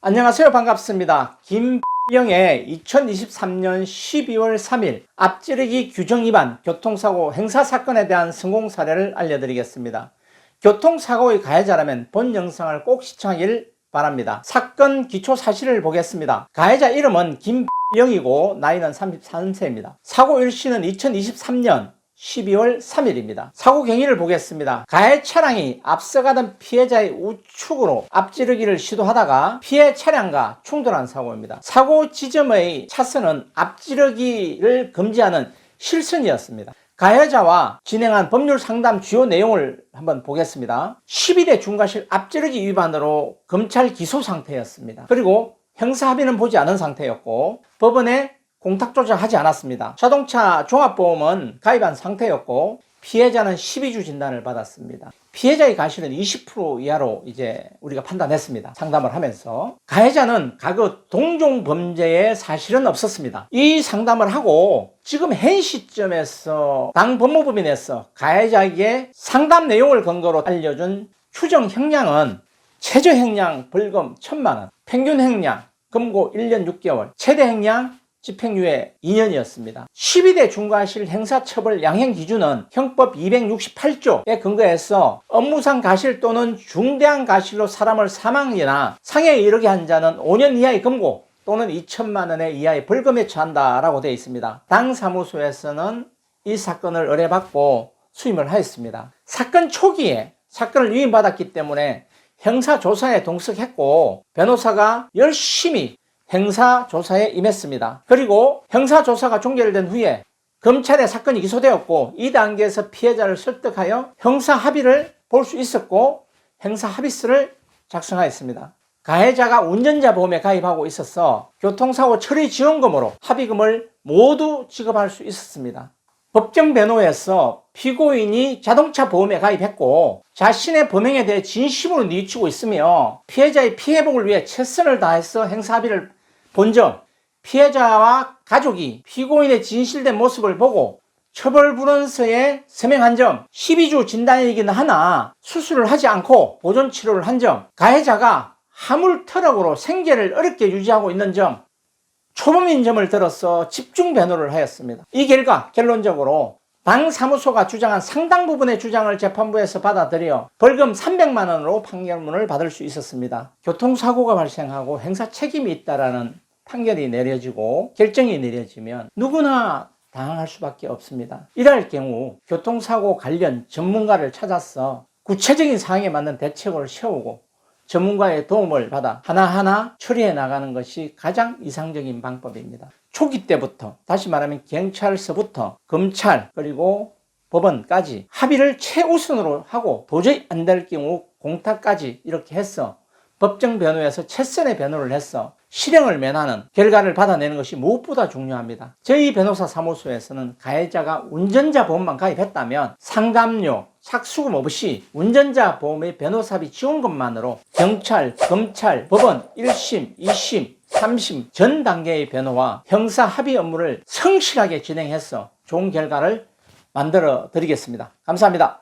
안녕하세요. 반갑습니다. 김영의 2023년 12월 3일 앞지르기 규정 위반 교통사고 행사사건에 대한 성공 사례를 알려드리겠습니다. 교통사고의 가해자라면 본 영상을 꼭 시청하길 바랍니다. 사건 기초 사실을 보겠습니다. 가해자 이름은 김영이고 나이는 33세입니다. 사고 일시는 2023년 12월 3일입니다. 사고 경위를 보겠습니다. 가해 차량이 앞서가던 피해자의 우측으로 앞지르기를 시도하다가 피해 차량과 충돌한 사고입니다. 사고 지점의 차선은 앞지르기를 금지하는 실선이었습니다. 가해자와 진행한 법률 상담 주요 내용을 한번 보겠습니다. 12대 중과실 앞지르기 위반으로 검찰 기소 상태였습니다. 그리고 형사 합의는 보지 않은 상태였고 법원에 공탁 조정하지 않았습니다. 자동차 종합보험은 가입한 상태였고 피해자는 12주 진단을 받았습니다. 피해자의 과실은 20% 이하로 이제 우리가 판단했습니다. 상담을 하면서 가해자는 과거 동종 범죄의 사실은 없었습니다. 이 상담을 하고 지금 현 시점에서 당 법무법인에서 가해자에게 상담 내용을 근거로 알려준 추정 형량은 최저 형량 벌금 1,000만 원, 평균 형량 금고 1년 6개월, 최대 형량 집행유예 2년이었습니다. 12대 중과실 행사처벌 양형 기준은 형법 268조에 근거해서 업무상 과실 또는 중대한 과실로 사람을 사망이나 상해에 이르게 한 자는 5년 이하의 금고 또는 2천만 원 이하의 벌금에 처한다라고 되어 있습니다. 당 사무소에서는 이 사건을 의뢰받고 수임을 하였습니다. 사건 초기에 사건을 위임받았기 때문에 형사조사에 동석했고 변호사가 열심히 형사조사에 임했습니다. 그리고 형사조사가 종결된 후에 검찰에 사건이 기소되었고 이 단계에서 피해자를 설득하여 형사합의를 볼 수 있었고 형사합의서를 작성하였습니다. 가해자가 운전자 보험에 가입하고 있어서 교통사고 처리 지원금으로 합의금을 모두 지급할 수 있었습니다. 법정 변호에서 피고인이 자동차 보험에 가입했고 자신의 범행에 대해 진심으로 뉘우치고 있으며 피해자의 피해복을 위해 최선을 다해서 형사합의를 본 점, 피해자와 가족이 피고인의 진실된 모습을 보고 처벌불원서에 서명한 점, 12주 진단이긴 하나 수술을 하지 않고 보존치료를 한 점, 가해자가 화물트럭으로 생계를 어렵게 유지하고 있는 점, 초범인 점을 들어서 집중 변호를 하였습니다. 이 결과 결론적으로 당 사무소가 주장한 상당 부분의 주장을 재판부에서 받아들여 벌금 300만 원으로 판결문을 받을 수 있었습니다. 교통사고가 발생하고 형사 책임이 있다라는 판결이 내려지고 결정이 내려지면 누구나 당할 수밖에 없습니다. 이럴 경우 교통사고 관련 전문가를 찾아서 구체적인 사항에 맞는 대책을 세우고 전문가의 도움을 받아 하나하나 처리해 나가는 것이 가장 이상적인 방법입니다. 초기 때부터, 다시 말하면 경찰서부터 검찰 그리고 법원까지 합의를 최우선으로 하고 도저히 안 될 경우 공탁까지 이렇게 해서 법정 변호에서 최선의 변호를 해서 실형을 면하는 결과를 받아내는 것이 무엇보다 중요합니다. 저희 변호사 사무소에서는 가해자가 운전자 보험만 가입했다면 상담료, 착수금 없이 운전자 보험의 변호사비 지원금만으로 경찰, 검찰, 법원 1심, 2심, 3심 전 단계의 변호와 형사 합의 업무를 성실하게 진행해서 좋은 결과를 만들어 드리겠습니다. 감사합니다.